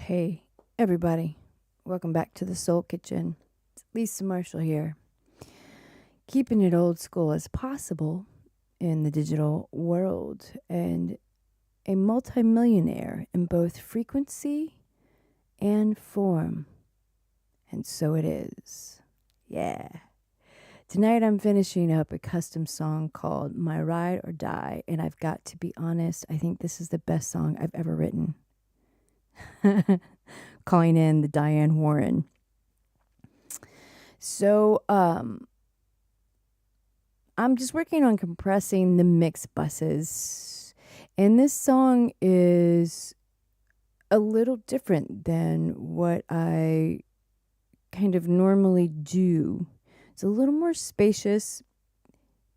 Hey, everybody. Welcome back to the Soul Kitchen. It's Lisa Marshall here. Keeping it old school as possible in the digital world, and a multi-millionaire in both frequency and form. And so it is. Yeah. Tonight I'm finishing up a custom song called My Ride or Die, and I've got to be honest, I think this is the best song I've ever written. Calling in the Diane Warren. So I'm just working on compressing the mix buses, and this song is a little different than what I kind of normally do. It's a little more spacious.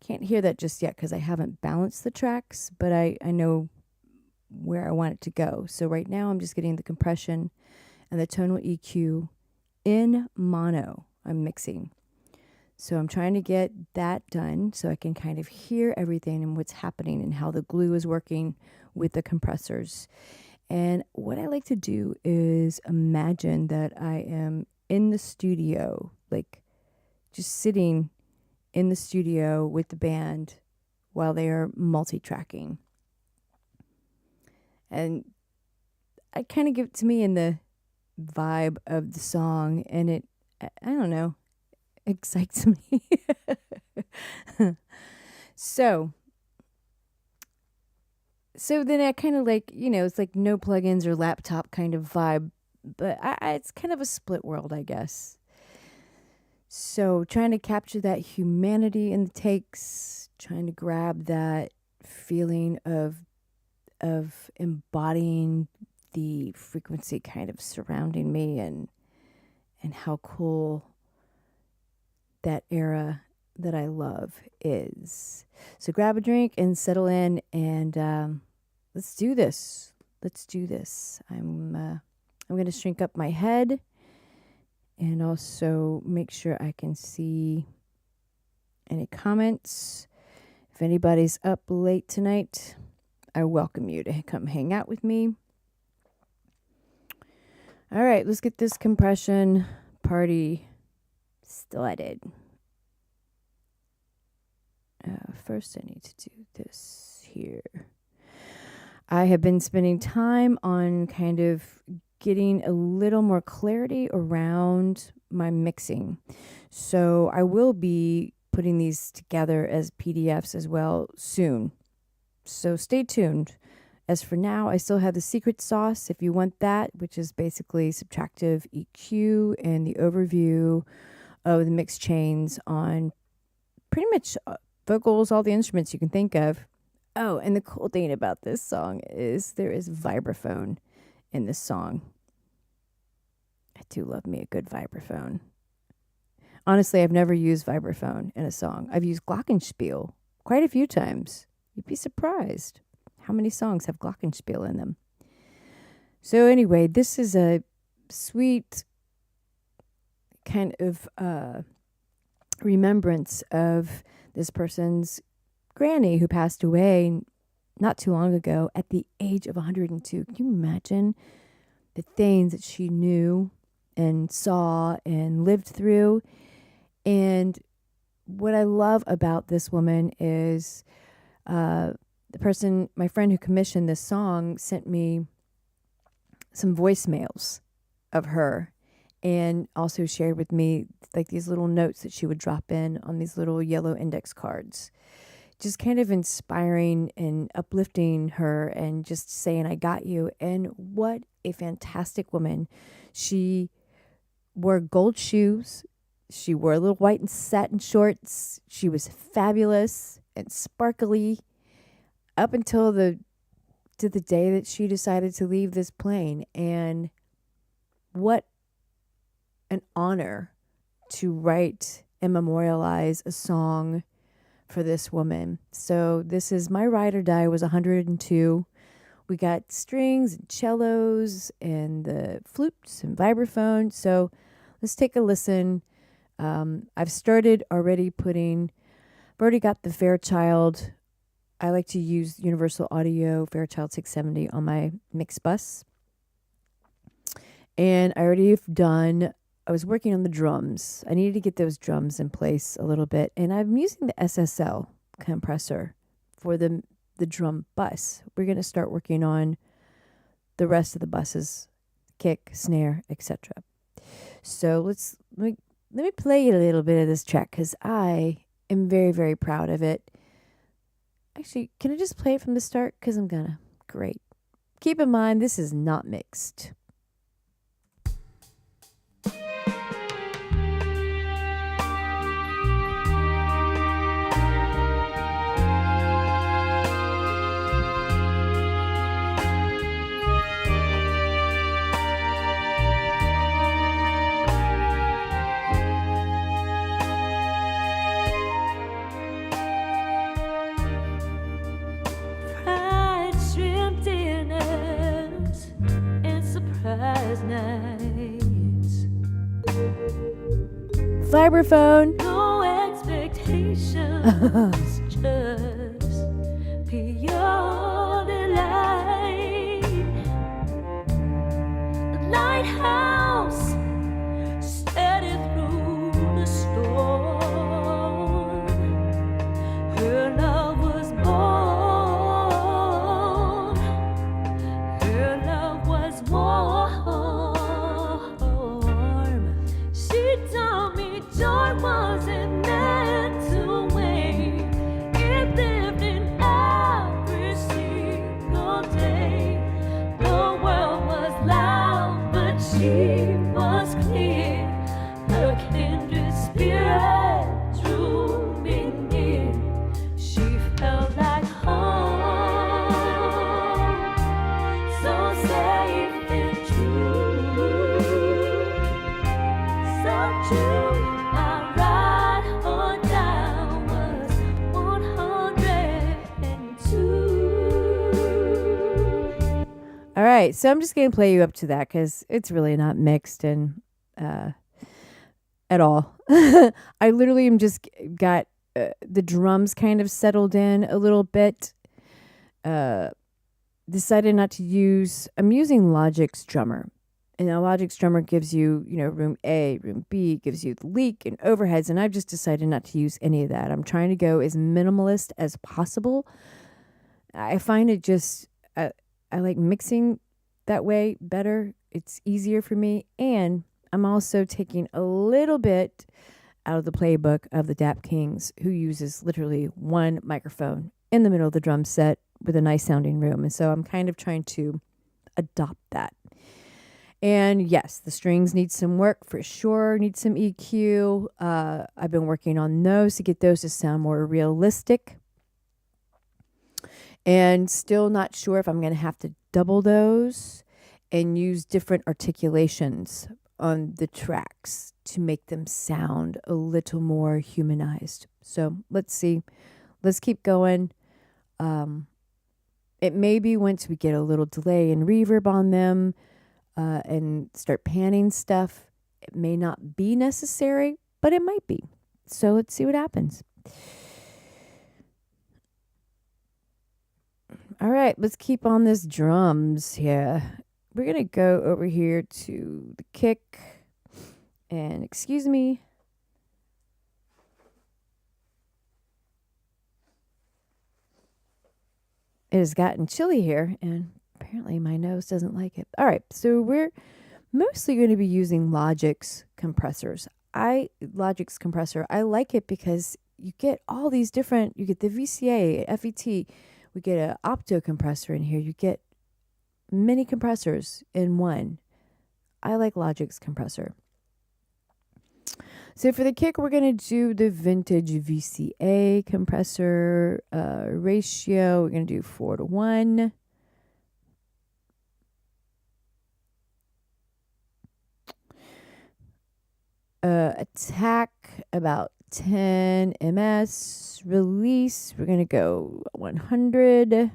Can't hear that just yet because I haven't balanced the tracks, but I know where I want it to go. So right now I'm just getting the compression and the tonal EQ in mono. I'm mixing. So I'm trying to get that done so I can kind of hear everything and what's happening and how the glue is working with the compressors. And what I like to do is imagine that I am in the studio, like just sitting in the studio with the band while they are multi-tracking. And I kind of give it to me in the vibe of the song, and it, I don't know, excites me. So then I kind of like, it's like no plugins or laptop kind of vibe, but it's kind of a split world, I guess. So trying to capture that humanity in the takes, trying to grab that feeling of embodying the frequency kind of surrounding me and how cool that era that I love is. So grab a drink and settle in, and let's do this. I'm going to shrink up my head and also make sure I can see any comments. If anybody's up late tonight, I welcome you to come hang out with me. All right, let's get this compression party started. First, I need to do this here. I have been spending time on kind of getting a little more clarity around my mixing. So I will be putting these together as PDFs as well soon. So stay tuned. As for now, I still have the secret sauce if you want that, which is basically subtractive EQ and the overview of the mix chains on pretty much vocals, all the instruments you can think of. Oh, and the cool thing about this song is there is vibraphone in this song. I do love me a good vibraphone. Honestly, I've never used vibraphone in a song. I've used glockenspiel quite a few times. You'd be surprised how many songs have glockenspiel in them. So anyway, this is a sweet kind of remembrance of this person's granny who passed away not too long ago at the age of 102. Can you imagine the things that she knew and saw and lived through? And what I love about this woman is my friend who commissioned this song sent me some voicemails of her and also shared with me like these little notes that she would drop in on these little yellow index cards. Just kind of inspiring and uplifting her and just saying, I got you. And what a fantastic woman. She wore gold shoes. She wore little white and satin shorts. She was fabulous and sparkly up until the day that she decided to leave this plane. And what an honor to write and memorialize a song for this woman. So this is My Ride or Die was 102. We got strings and cellos and the flutes and vibraphone. So let's take a listen. I've started already I've already got the Fairchild. I like to use Universal Audio Fairchild 670 on my mix bus. And I already have done, I was working on the drums. I needed to get those drums in place a little bit. And I'm using the SSL compressor for the drum bus. We're going to start working on the rest of the buses, kick, snare, etc. So let me play you a little bit of this track because I am very, very proud of it. Actually, can I just play it from the start? Because I'm gonna. Great. Keep in mind, this is not mixed. Nights. Vibraphone. No expectations, just pure delight. The lighthouse steady through the storm. Her love was born. Her love was warm. Joy wasn't meant to wait. It lived in every single day. The world was loud, but she was clear. Her kindred spirit drew me near. She felt like home, so safe and true, so true. All right, so I'm just going to play you up to that because it's really not mixed and at all. I literally am just got the drums kind of settled in a little bit. Decided not to use. I'm using Logic's drummer, and now Logic's drummer gives you, room A, room B, gives you the leak and overheads, and I've just decided not to use any of that. I'm trying to go as minimalist as possible. I find it just. I like mixing that way better. It's easier for me. And I'm also taking a little bit out of the playbook of the Dap Kings, who uses literally one microphone in the middle of the drum set with a nice sounding room. And so I'm kind of trying to adopt that. And yes, the strings need some work for sure, need some EQ. I've been working on those to get those to sound more realistic. And still not sure if I'm going to have to double those and use different articulations on the tracks to make them sound a little more humanized. So let's see. Let's keep going. It may be once we get a little delay and reverb on them and start panning stuff, it may not be necessary, but it might be. So let's see what happens. All right, let's keep on this drums here. We're going to go over here to the kick. And excuse me. It has gotten chilly here, and apparently my nose doesn't like it. All right, so we're mostly going to be using Logic's compressors. Logic's compressor, I like it because you get all these different, you get the VCA, FET, we get an opto compressor in here. You get many compressors in one. I like Logic's compressor. So for the kick, we're going to do the vintage VCA compressor ratio. We're going to do 4:1. Attack about 10 ms. Release, we're going to go 100.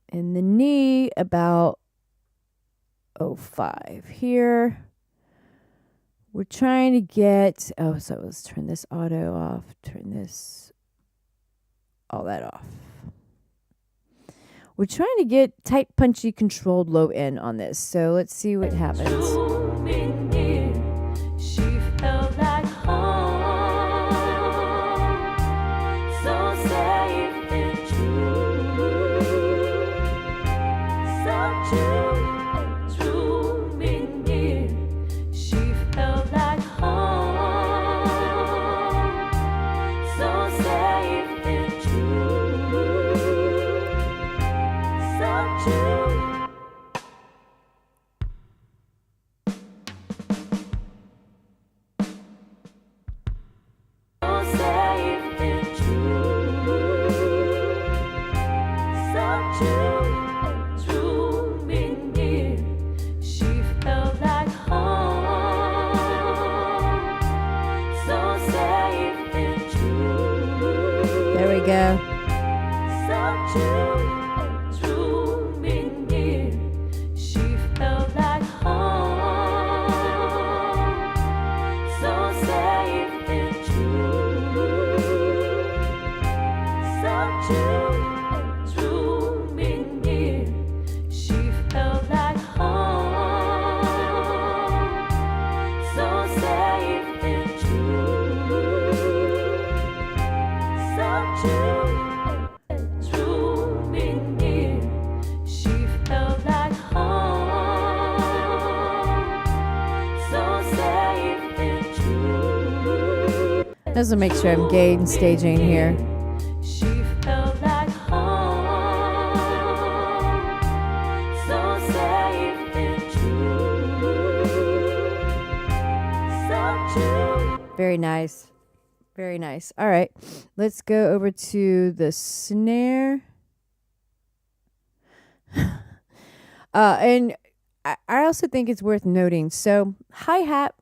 And the knee about 0.5 here. We're trying to get, so let's turn this auto off, turn this, all that off. We're trying to get tight, punchy, controlled low end on this. So let's see what happens. There we go. Just to make sure I'm gain staging here. Very nice. Very nice. All right. Let's go over to the snare. And I also think it's worth noting. So hi-hat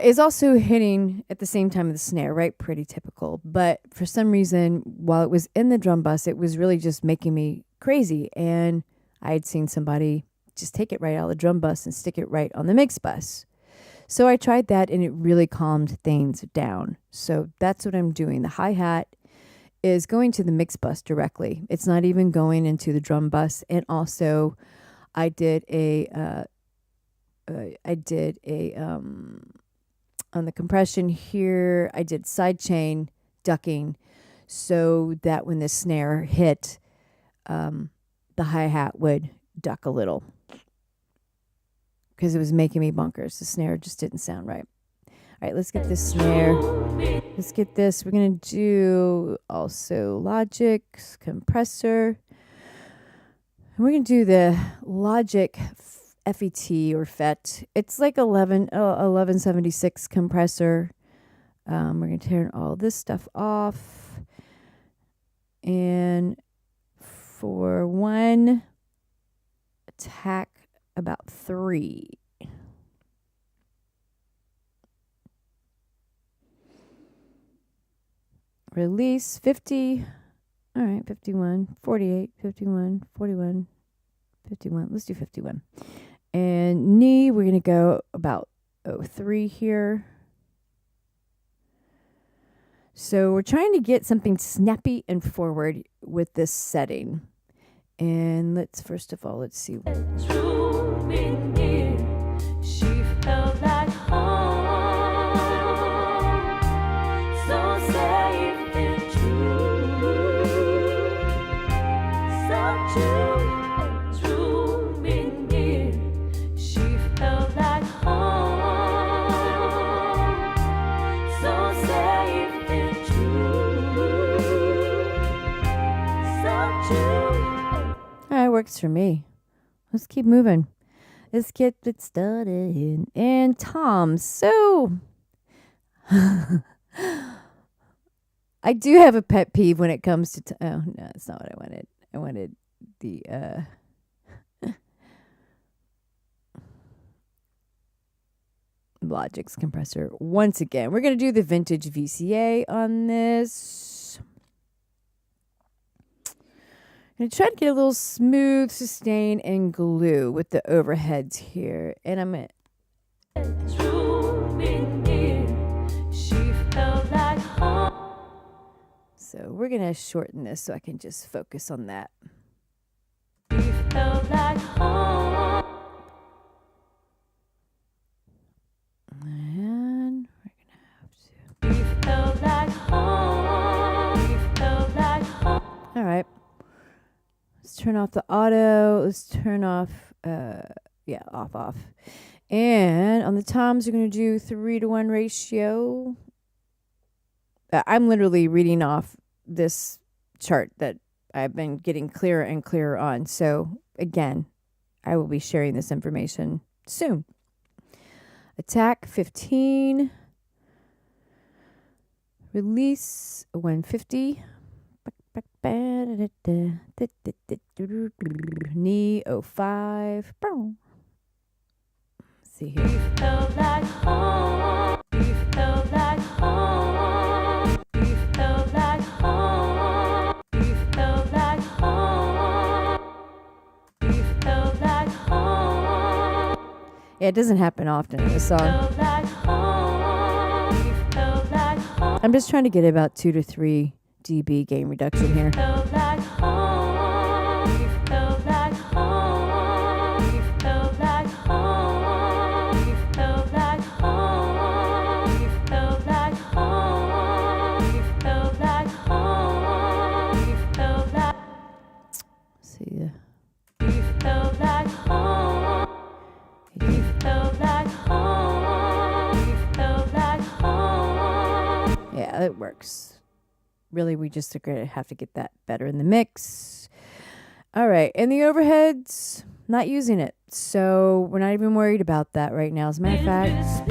is also hitting at the same time of the snare, right? Pretty typical. But for some reason, while it was in the drum bus, it was really just making me crazy. And I had seen somebody just take it right out of the drum bus and stick it right on the mix bus. So I tried that and it really calmed things down. So that's what I'm doing. The hi-hat is going to the mix bus directly. It's not even going into the drum bus. And also I did a on the compression here, I did side chain ducking so that when the snare hit, the hi-hat would duck a little because it was making me bonkers. The snare just didn't sound right. All right, let's get this snare. Let's get this. We're going to do also Logic's compressor. And we're going to do the Logic FET or FET. It's like 1176 compressor. We're going to turn all this stuff off. And for one attack, about 3. Release 50. All right, 51, 48, 51, 41, 51. Let's do 51. And knee, we're going to go about 3 here. So we're trying to get something snappy and forward with this setting. And let's, first of all, let's see. Works for me. Let's keep moving. Let's get it started. And Tom, so I do have a pet peeve when it comes to oh no, that's not what I wanted. I wanted the Logic's compressor. Once again, we're going to do the vintage VCA on this. I'm going to try to get a little smooth sustain and glue with the overheads here. And I'm going to... So we're going to shorten this so I can just focus on that. And we're going to have to. All right. Let's turn off the auto. Let's turn off, off. And on the toms, we're going to do 3-to-1 ratio. I'm literally reading off this chart that I've been getting clearer and clearer on. So again, I will be sharing this information soon. Attack 15. Release 150. Knee 05. Let's see here. Yeah, it doesn't happen often in this song. I'm just trying to get about 2 to 3 dB gain reduction here. See. Yeah, it works. Really, we just are going to have to get that better in the mix. All right, and the overheads, not using it. So we're not even worried about that right now. As a matter of fact,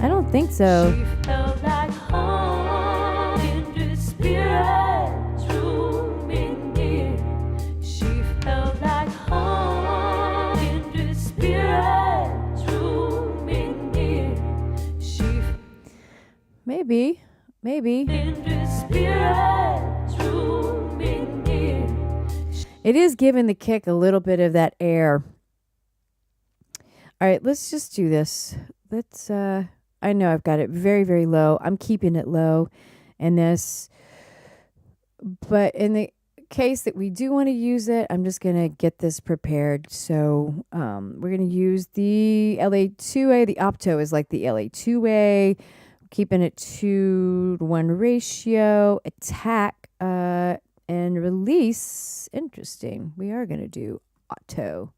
I don't think so. Maybe. It is giving the kick a little bit of that air. All right, let's just do this. Let's, I know I've got it very, very low. I'm keeping it low in this. But in the case that we do want to use it, I'm just going to get this prepared. So we're going to use the LA2A. The Opto is like the LA2A. Keeping it 2-to-1 ratio, attack, and release. Interesting. We are going to do auto.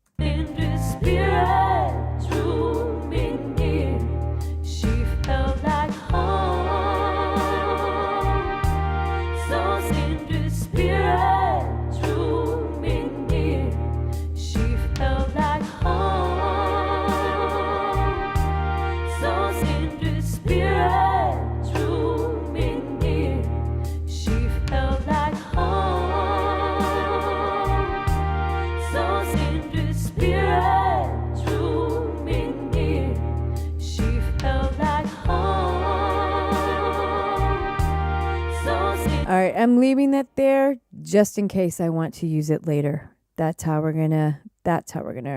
All right, I'm leaving that there just in case I want to use it later. That's how we're gonna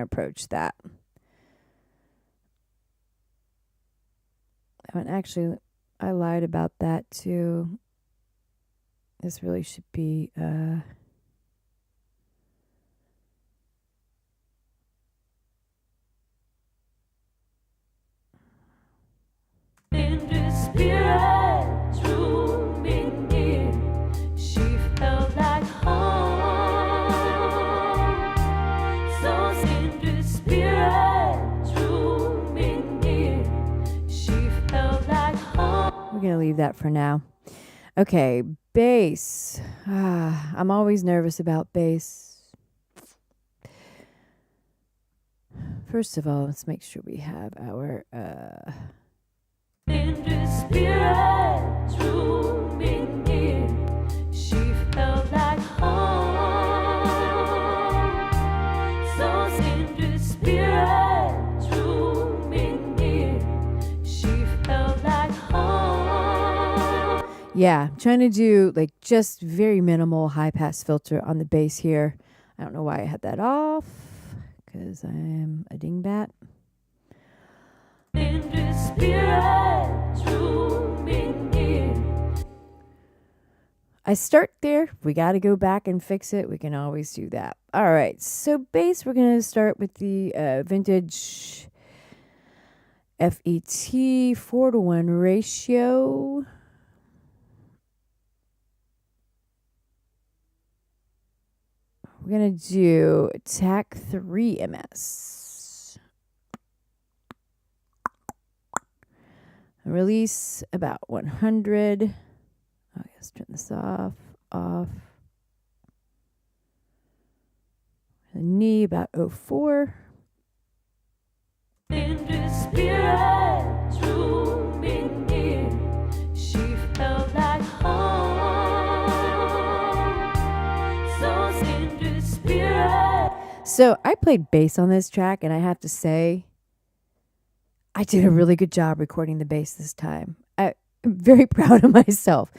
approach that. And actually, I lied about that too. This really should be we're going to leave that for now. Okay, bass. I'm always nervous about bass. First of all, let's make sure we have our yeah, I'm trying to do like just very minimal high pass filter on the bass here. I don't know why I had that off. because I am a dingbat. I start there. We got to go back and fix it. We can always do that. All right. So bass, we're going to start with the vintage FET 4:1 ratio. We're going to do TAC 3 MS. Release about 100. Oh, let's turn this off. The knee about 04. In the spirit, drew me near. She felt like home. So in the spirit. So I played bass on this track, and I have to say, I did a really good job recording the bass this time. I'm very proud of myself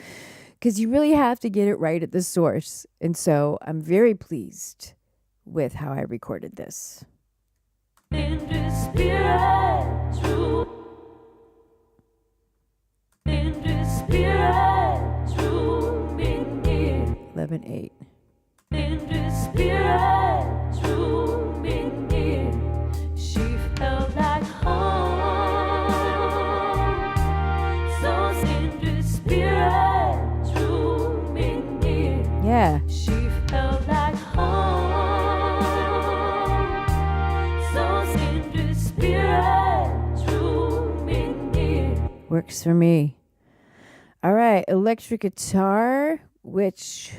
because you really have to get it right at the source. And so I'm very pleased with how I recorded this. In the spirit, in the spirit, drew me near. 11/8. In the spirit, drew me near. She felt like home. So in the spirit, drew me near. Yeah. She felt like home. Works for me. All right, electric guitar, which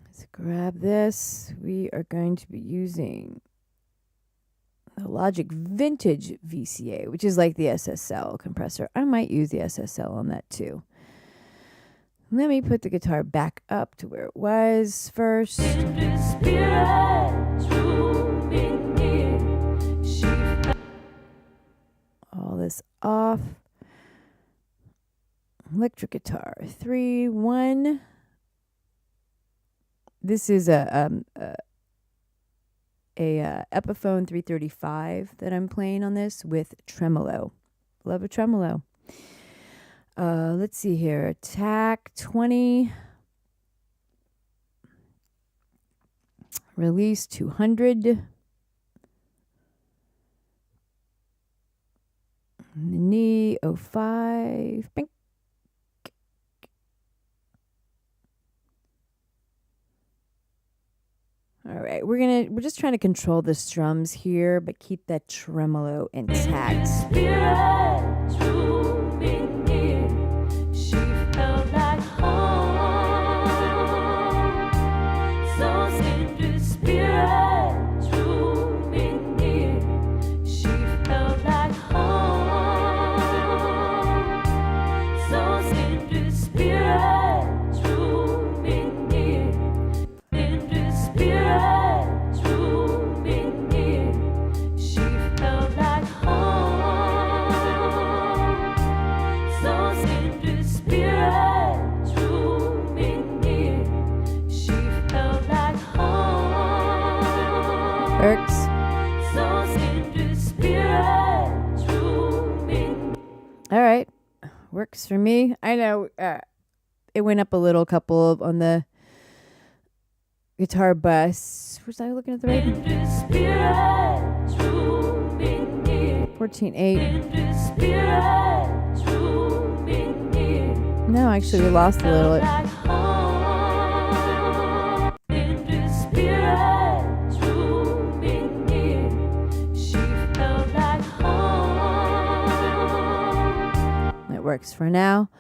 let's grab this. We are going to be using the Logic Vintage VCA, which is like the SSL compressor. I might use the SSL on that too. Let me put the guitar back up to where it was first. All this off. Electric guitar 3-1. This is a Epiphone 335 that I'm playing on this with tremolo. Love a tremolo. Let's see here. TAC 20. Release 200. Knee 05. Bink. All right, we're just trying to control the strums here, but keep that tremolo intact. Works. All right, works for me. I know it went up a little couple on the guitar bus. Was I looking at the right? 14.8. No, actually, we lost a little. Works for now.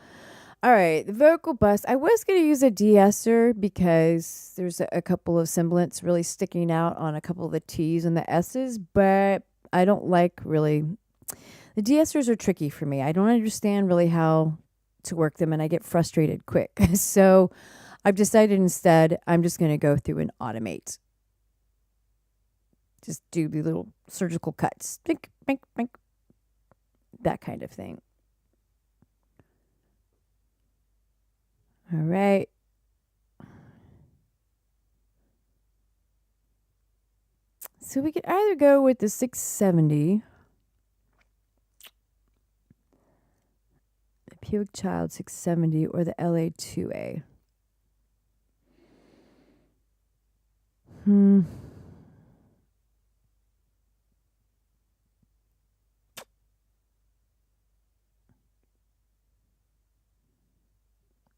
All right, the vocal bus. I was going to use a de-esser because there's a couple of sibilants really sticking out on a couple of the T's and the S's, but I don't like really. The de-essers are tricky for me. I don't understand really how to work them, and I get frustrated quick. So I've decided instead I'm just going to go through and automate. Just do the little surgical cuts. Bink, bink, bink. That kind of thing. All right. So we could either go with the 670, the Puig Child 670, or the LA2A.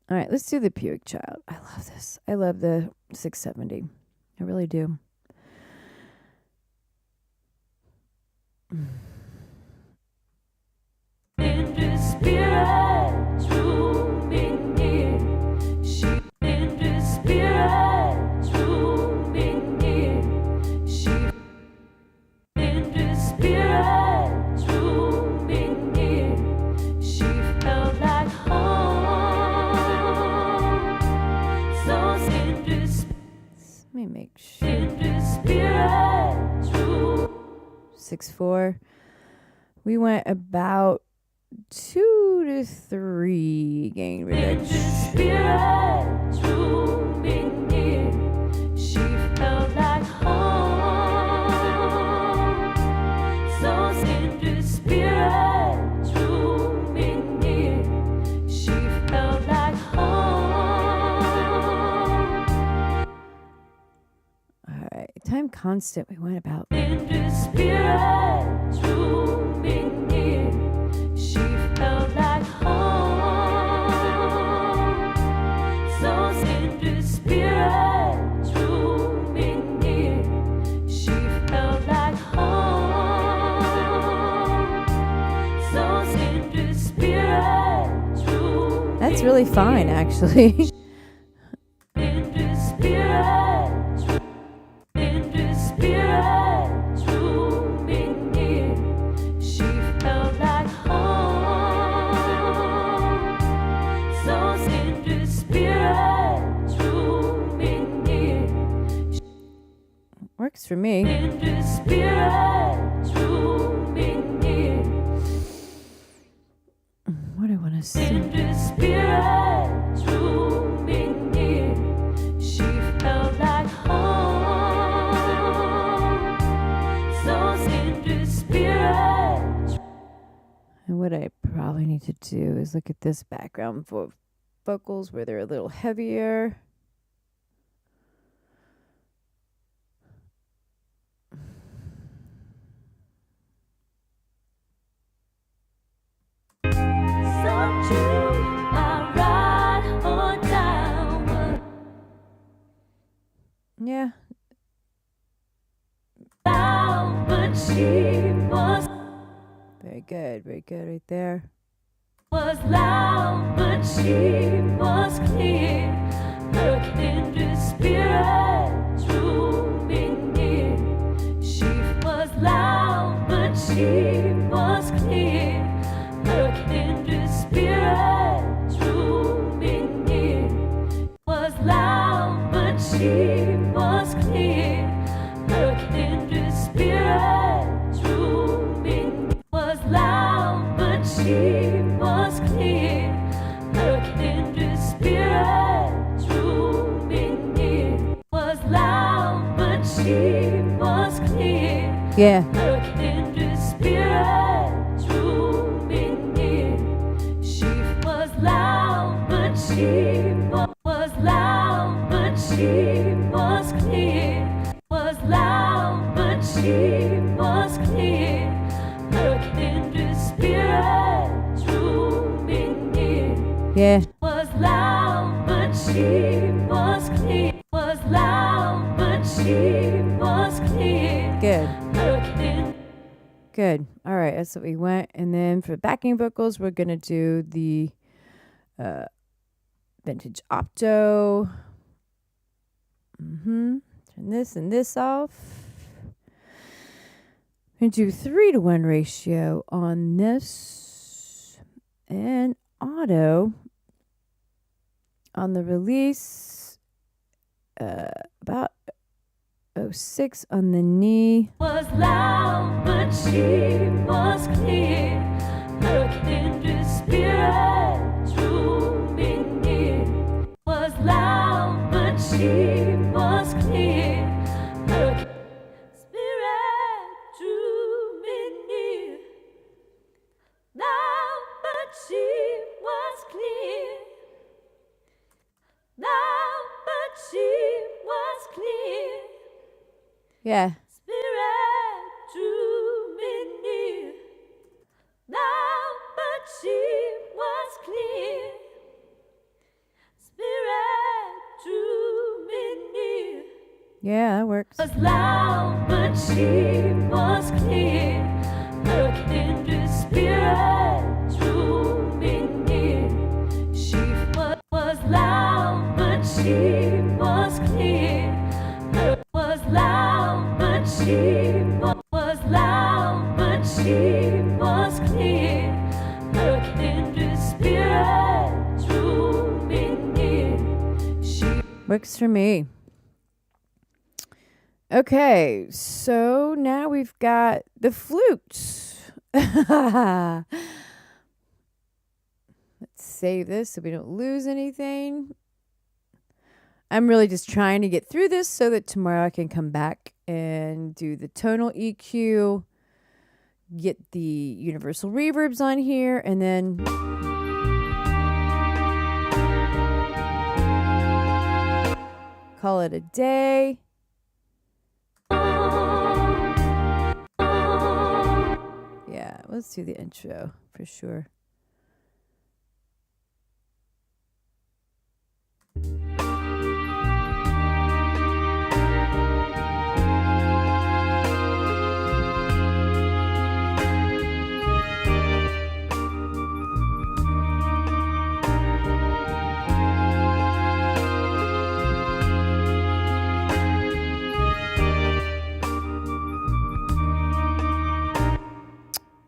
All right, let's do the Puig Child. I love this. I love the 670. I really do. In the spirit, drew me near. She in the spirit, drew me near. She in the spirit, drew me near. She felt like home. So in the let me make sure. In the spirit, drew 6-4. We went about 2 to 3 gain reduction. She felt like home. So in the spirit, drew me near. She felt like home. All right, time constant. We went about. In the spirit, drew me near. She felt like home. So in the spirit, drew me near. She felt like home. So in the spirit, drew. That's really fine, actually. In the spirit, in the spirit, drew me near. She felt like home. So in the spirit, drew me near. Works for me. In the spirit, drew me near. What do I want to see? In the spirit, drew me near. She felt like home. So in the spirit. And what I probably need to do is look at this background vocals where they're a little heavier. Yeah. But she was very good right there. Was loud, but she was clear. Look in the spirit, drew me near. She was loud, but she was clear. Look in the spirit, drew me near. Was loud, but she was clear. Look in the spirit, drew me near. Was loud, but she was clear. Look in the spirit, drew me near. Was loud, but she was clear. Yeah. Look in the spirit, drew me near. She was loud, but she was loud, but she was clear. Was loud, but she was clear. Look in the spirit, drew me near. Yeah. Was loud, but she was clear. Was loud, but she was clear. Good. Look in. Good. All right, that's what we went. And then for backing vocals, we're gonna do the vintage opto. Turn this and this off. I'm going to do 3-to-1 ratio on this. And auto on the release. About 06 on the knee. Was loud, but she was clear. Look in the spirit, drew me near. Was loud, but she was clear. Look, spirit. Yeah. Spirit drew me near. Now, but she was clear. Spirit drew me near. Yeah, that works. Was loud, but she was clear. Her kindred spirit drew me near. She was loud, but she was clear. Her was loud, but she was loud, but she was clear. Her kindred spirit drew me near. She Works for me. Okay, so now we've got the flute. Let's save this so we don't lose anything. I'm really just trying to get through this so that tomorrow I can come back and do the tonal EQ, get the universal reverbs on here, and then call it a day. Yeah, let's do the intro for sure.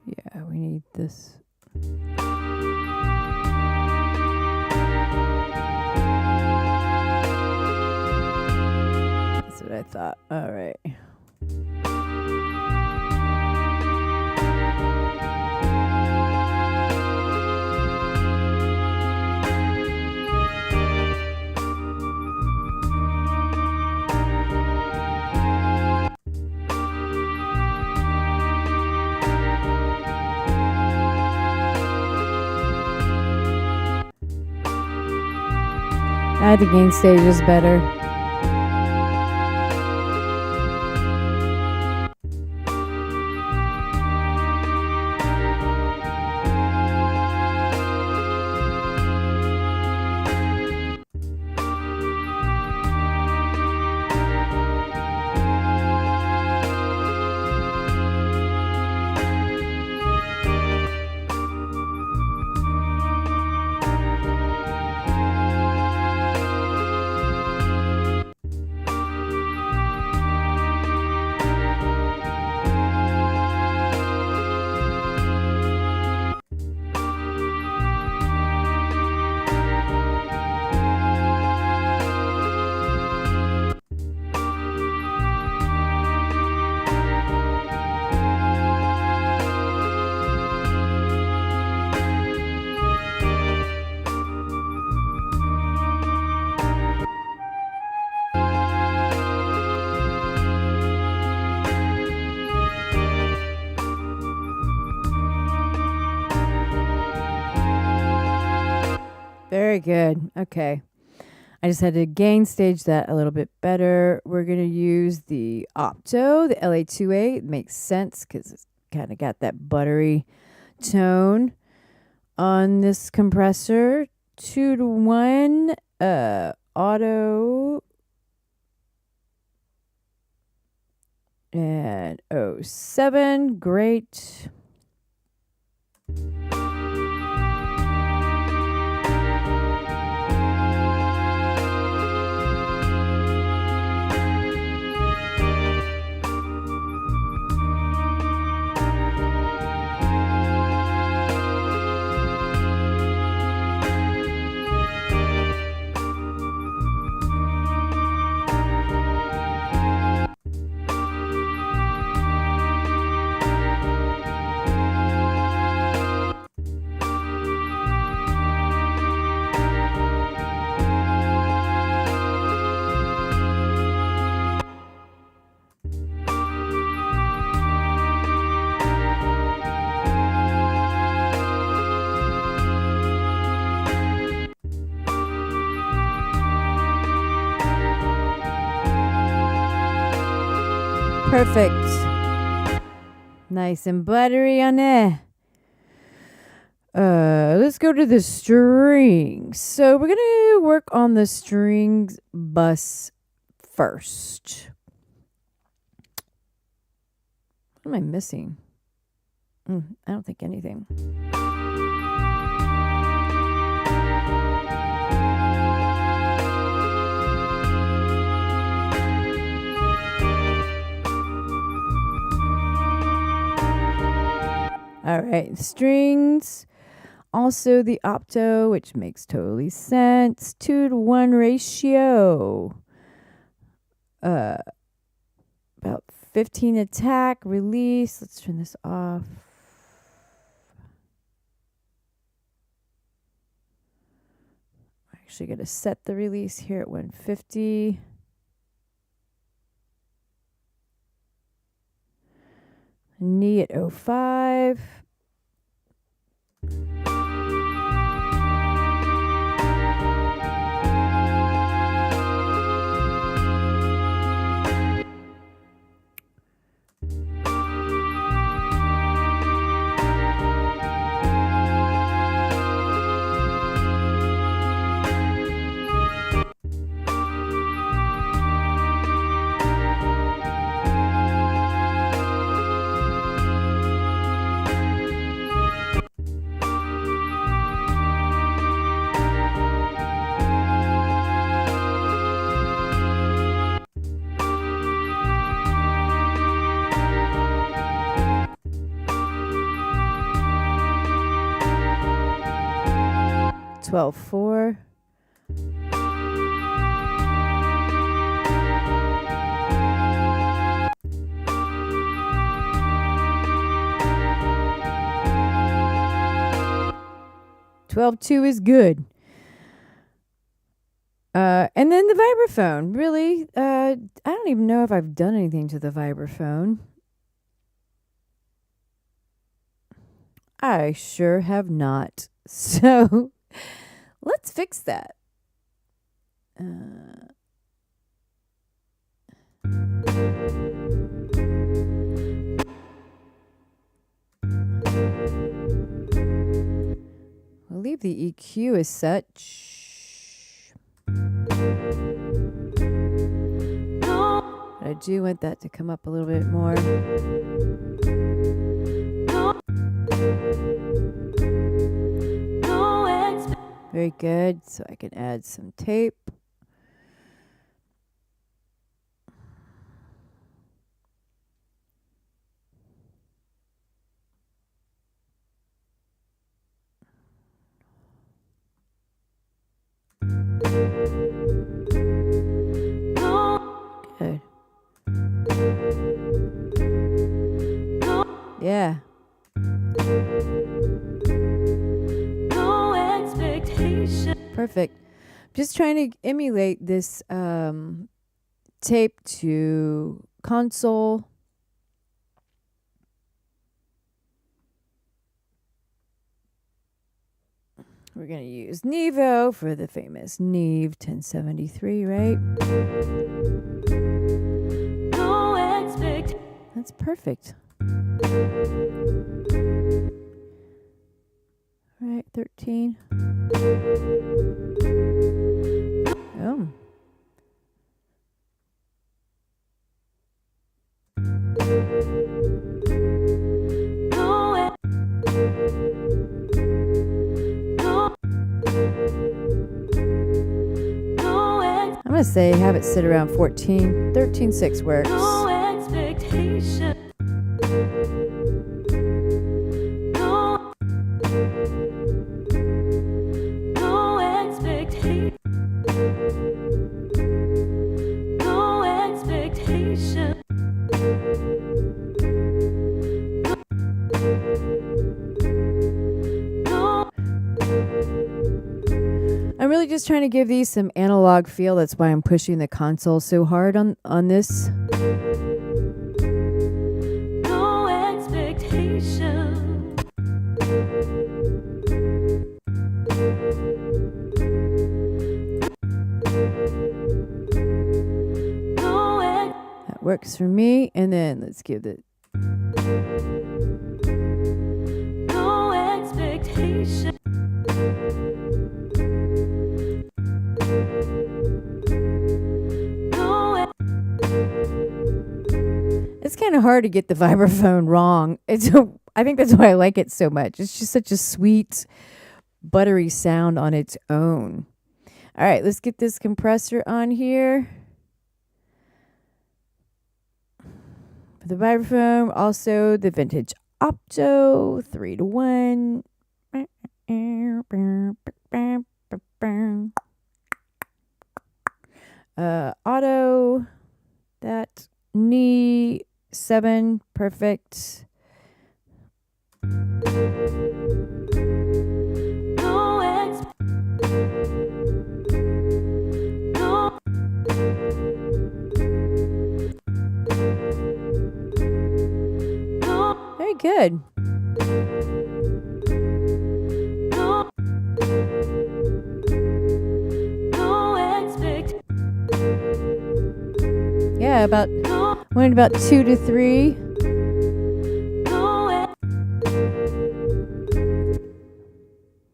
Yeah, we need this. That's what I thought. All right. I think gain stage is better. Very good. Okay. I just had to gain stage that a little bit better. We're going to use the Opto, the LA2A. It makes sense because it's kind of got that buttery tone on this compressor. 2-to-1 auto and 07. Great. Perfect. Nice and buttery on it. Let's go to the strings. So we're going to work on the strings bus first. What am I missing? I don't think anything. All right, strings. Also the opto, which makes totally sense. 2-to-1 ratio. About 15 attack, release. Let's turn this off. I'm actually going to set the release here at 150. Knee at 05. Twelve 4. Twelve 2 is good. And then the vibraphone. Really, I don't even know if I've done anything to the vibraphone. I sure have not. So let's fix that. We'll leave the EQ as such. But I do want that to come up a little bit more. Very good. So I can add some tape. Good. Yeah. Perfect. Just trying to emulate this tape to console. We're going to use Nevo for the famous Neve 1073, right? That's perfect. All right, 13. Oh. I'm going to say have it sit around 14. 13.6 works. I'm really just trying to give these some analog feel. That's why I'm pushing the console so hard on this. No expectation. That works for me. And then let's give it. No expectation. It's kind of hard to get the vibraphone wrong. I think that's why I like it so much. It's just such a sweet, buttery sound on its own. All right, let's get this compressor on here. For the vibraphone, also the vintage Opto 3-to-1. Auto, that knee 7, perfect. Very good. Yeah, went about 2 to 3.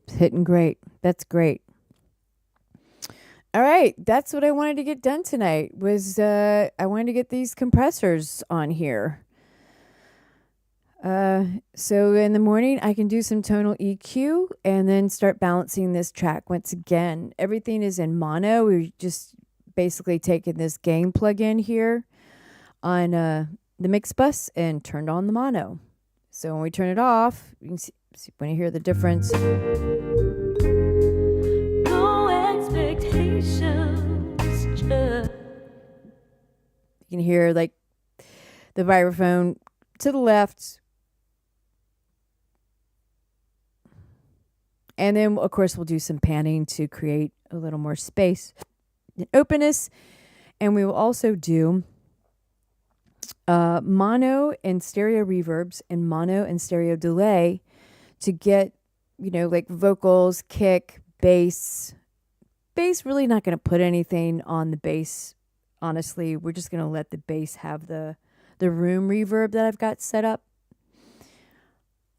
It's hitting great. That's great. All right, that's what I wanted to get done tonight. Was I wanted to get these compressors on here. So in the morning, I can do some tonal EQ and then start balancing this track once again. Everything is in mono. We're just basically taken this gain plug-in here on the mix bus and turned on the mono. So when we turn it off, you can see when you hear the difference. No expectations. You can hear like the vibraphone to the left. And then, of course, we'll do some panning to create a little more space and openness. And we will also do mono and stereo reverbs and mono and stereo delay to get, like vocals, kick, bass. Bass, really not going to put anything on the bass. Honestly, we're just going to let the bass have the room reverb that I've got set up.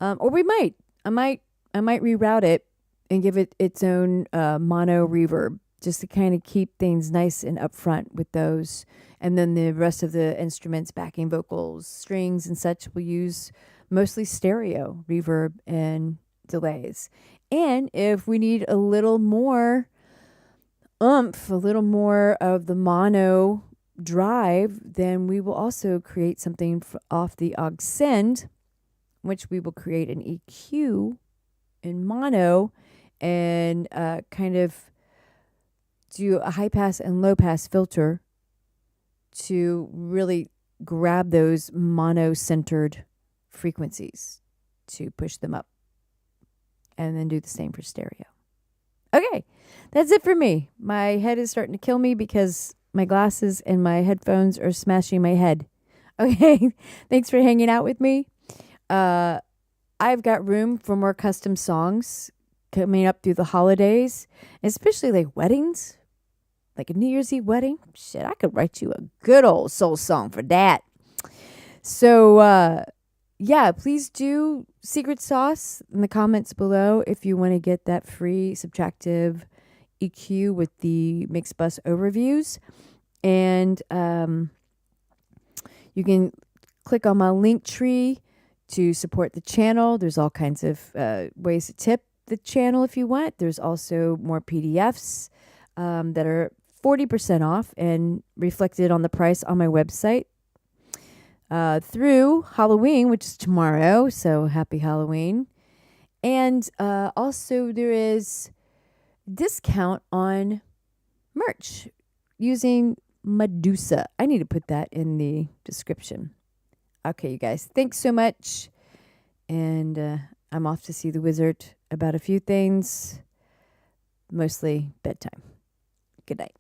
Or we might. I might reroute it and give it its own mono reverb just to kind of keep things nice and upfront with those. And then the rest of the instruments, backing vocals, strings and such, will use mostly stereo reverb and delays. And if we need a little more oomph, a little more of the mono drive, then we will also create something off the aux send, which we will create an EQ in mono and kind of do a high pass and low pass filter to really grab those mono centered frequencies to push them up, and then do the same for stereo. Okay, that's it for me. My head is starting to kill me because my glasses and my headphones are smashing my head. Okay, thanks for hanging out with me. I've got room for more custom songs coming up through the holidays, especially like weddings, like a New Year's Eve wedding. Shit, I could write you a good old soul song for that. So, yeah, please do secret sauce in the comments below if you want to get that free subtractive EQ with the mix bus overviews. And you can click on my link tree to support the channel. There's all kinds of ways to tip the channel if you want. There's also more PDFs that are 40% off and reflected on the price on my website through Halloween, which is tomorrow. So happy Halloween. And also there is discount on merch using Medusa. I need to put that in the description. Okay, you guys, thanks so much. And I'm off to see the wizard about a few things, mostly bedtime. Good night.